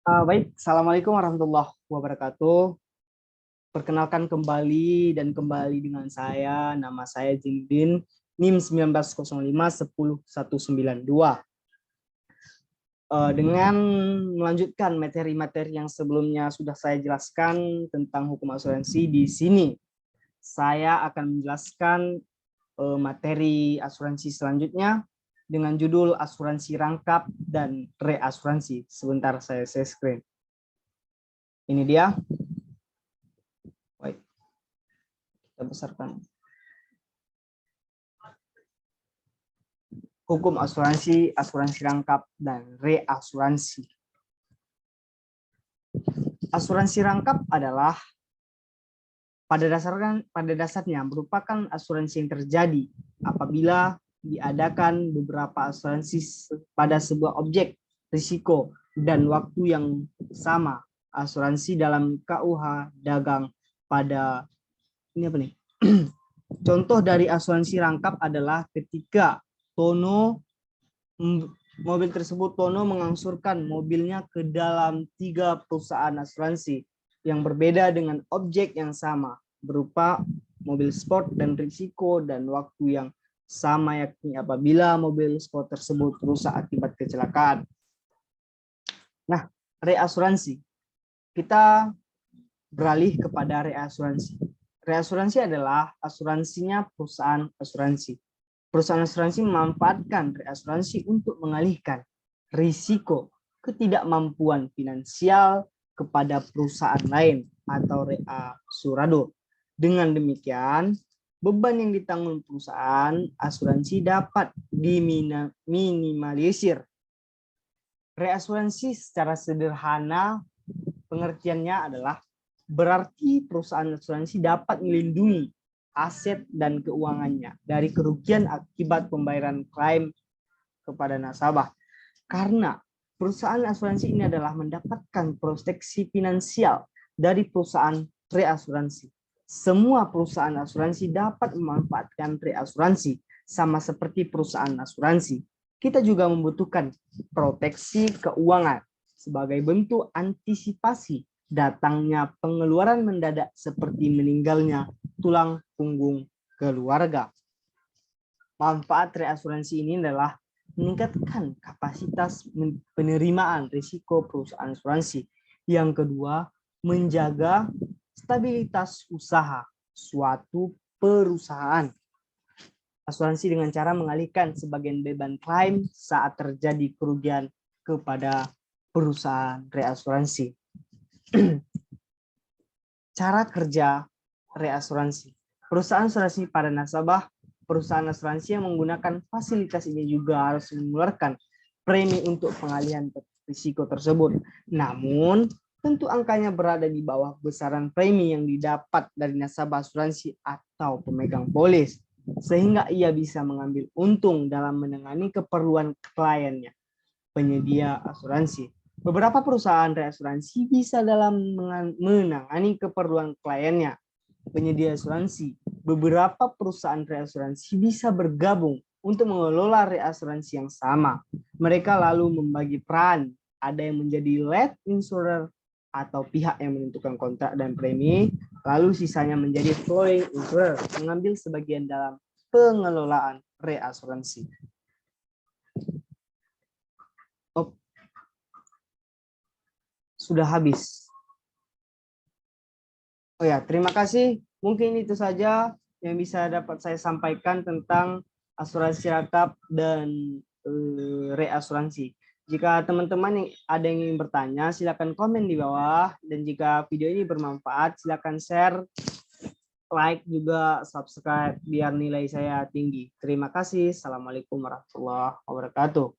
Baik, Assalamualaikum warahmatullahi wabarakatuh. Perkenalkan kembali dengan saya, nama saya Jindin, NIM 1905-10192. Dengan melanjutkan materi-materi yang sebelumnya sudah saya jelaskan tentang hukum asuransi, di sini saya akan menjelaskan materi asuransi selanjutnya dengan judul asuransi rangkap dan reasuransi. Sebentar saya share screen. Ini dia. Baik, kita besarkan. Hukum asuransi, asuransi rangkap, dan reasuransi. Asuransi rangkap adalah pada dasarnya merupakan asuransi yang terjadi apabila diadakan beberapa asuransi pada sebuah objek, risiko, dan waktu yang sama. Asuransi dalam KUH dagang pada ini apa nih? Contoh dari asuransi rangkap adalah ketika mobil tersebut Tono mengangsurkan mobilnya ke dalam 3 perusahaan asuransi yang berbeda dengan objek yang sama berupa mobil sport dan risiko dan waktu yang sama, yakni apabila mobil sport tersebut rusak akibat kecelakaan. Nah, reasuransi. Kita beralih kepada reasuransi. Reasuransi adalah asuransinya perusahaan asuransi. Perusahaan asuransi memanfaatkan reasuransi untuk mengalihkan risiko ketidakmampuan finansial kepada perusahaan lain atau reasurador. Dengan demikian, beban yang ditanggung perusahaan asuransi dapat diminimalisir. Reasuransi secara sederhana pengertiannya adalah berarti perusahaan asuransi dapat melindungi aset dan keuangannya dari kerugian akibat pembayaran klaim kepada nasabah. Karena perusahaan asuransi ini adalah mendapatkan proteksi finansial dari perusahaan reasuransi. Semua perusahaan asuransi dapat memanfaatkan reasuransi sama seperti perusahaan asuransi. Kita juga membutuhkan proteksi keuangan sebagai bentuk antisipasi datangnya pengeluaran mendadak seperti meninggalnya tulang punggung keluarga. Manfaat reasuransi ini adalah meningkatkan kapasitas penerimaan risiko perusahaan asuransi. Yang kedua, menjaga stabilitas usaha suatu perusahaan. Asuransi dengan cara mengalihkan sebagian beban klaim saat terjadi kerugian kepada perusahaan reasuransi. Cara kerja reasuransi. Perusahaan asuransi pada nasabah, perusahaan asuransi yang menggunakan fasilitas ini juga harus mengeluarkan premi untuk pengalihan risiko tersebut. Namun, tentu angkanya berada di bawah besaran premi yang didapat dari nasabah asuransi atau pemegang polis, sehingga ia bisa mengambil untung dalam menangani keperluan kliennya, penyedia asuransi. Beberapa perusahaan reasuransi bisa dalam menangani keperluan kliennya, penyedia asuransi. Beberapa perusahaan reasuransi bisa bergabung untuk mengelola reasuransi yang sama. Mereka lalu membagi peran. Ada yang menjadi lead insurer atau pihak yang menentukan kontrak dan premi, lalu sisanya menjadi flowing insurer, mengambil sebagian dalam pengelolaan reasuransi. Sudah habis. Oh ya, terima kasih. Mungkin itu saja yang bisa dapat saya sampaikan tentang asuransi rangkap dan reasuransi. Jika teman-teman yang ada yang ingin bertanya, silakan komen di bawah. Dan jika video ini bermanfaat, silakan share, like, juga subscribe biar nilai saya tinggi. Terima kasih. Assalamualaikum warahmatullahi wabarakatuh.